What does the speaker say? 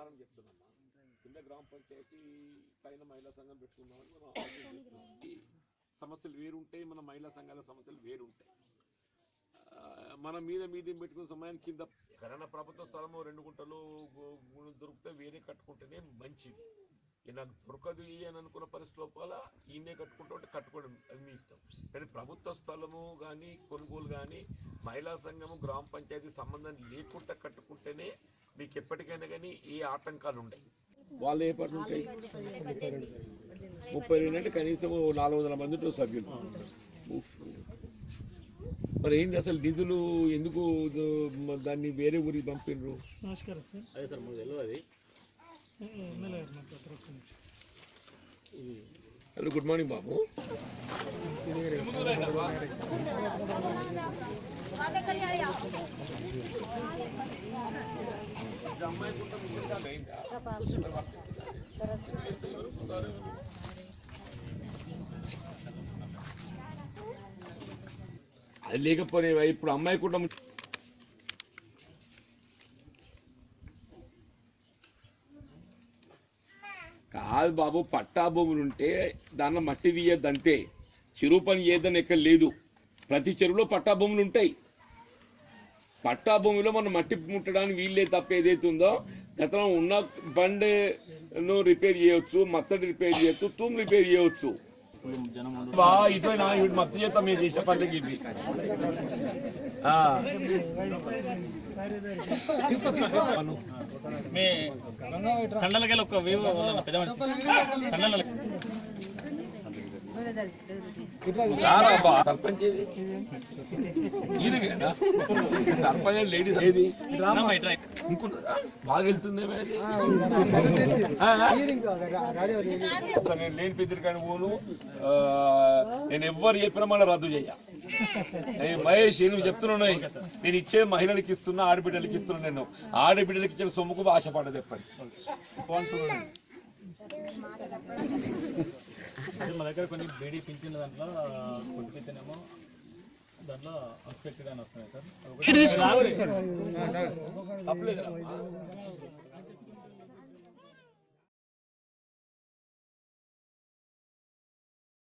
ప్రకారం చెప్తున్నామా, కింద గ్రామ పంచాయతీ పైన మహిళా సంఘం పెట్టుకుందామని మనం ఆలోచించుకుంటాం. సమస్యలు వేరుంటాయి, మన మహిళా సంఘాల సమస్యలు వేరుంటాయి. మన మీద మీటింగ్ పెట్టుకున్న సమయానికి కింద ఎక్కడైనా ప్రభుత్వ స్థలము 2 గుంటలు దొరికితే వేరే కట్టుకుంటేనే మంచిది. నాకు దొరకదు అని అనుకున్న పరిస్థితి లోపల ఈయనే కట్టుకుంటా ఉంటే కట్టుకోవడం అది మీ ఇష్టం. కానీ ప్రభుత్వ స్థలము కానీ కొనుగోలు కానీ మహిళా సంఘము గ్రామ పంచాయతీ సంబంధం లేకుండా కట్టుకుంటేనే మీకు ఎప్పటికైనా కానీ ఏ ఆటంకాలు ఉండవు. వాళ్ళు ఏ పని ఉంటాయి 32 అంటే కనీసం 400 మందితో సభ్యులు. మరి ఏంటి అసలు నిధులు ఎందుకు దాన్ని వేరే ఊరికి పంపిండ్రు? అదే సార్ మాకు తెలియదు. హలో, గుడ్ మార్నింగ్ బాబు. అది లేకపోతే ఇప్పుడు అమ్మాయి కుటుంబం కాదు బాబు. పట్టా భూములు ఉంటే దానిలో మట్టి తీయద్దంతే, చెరువు పని చేయద్దని ఎక్కడ లేదు. ప్రతి చెరువులో పట్టా భూములు ఉంటాయి. పట్టా భూమిలో మనం మట్టి ముట్టడానికి వీళ్ళే తప్ప ఏదైతే ఉందో గతంలో ఉన్న బండ్ను రిపేర్ చేయవచ్చు, మత్తడి రిపేర్ చేయొచ్చు, తూము రిపేర్ చేయవచ్చు. ఇటువైనా మత్తు చేస్తాం మేము చేసే పనులకి ఇవి తండలకెళ్ళి ఒక పెద్ద మనిషి సర్పంచ్ సర్పంచ్ లేడీస్ ఏది ఇంకుంటుందా? బాగా వెళ్తుంది. నేను లేని పెద్దరి కానీ పోను. నేను ఎవ్వరు చెప్పినా మళ్ళీ రద్దు చేయ. మహేష్ నువ్వు చెప్తున్నాయి, నేను ఇచ్చే మహిళలకు ఇస్తున్నా, ఆడబిడ్డలకి ఇస్తున్నా. నేను ఆడబిడ్డలకి ఇచ్చిన సొమ్ముకు ఆశపడ్డ చెప్పండి. మా దగ్గర కొన్ని బేడీ పింఛన్ దాంట్లో కొట్టిపోతేనేమో దాంట్లో అన్స్పెక్టెడ్ అని వస్తున్నాయి సార్.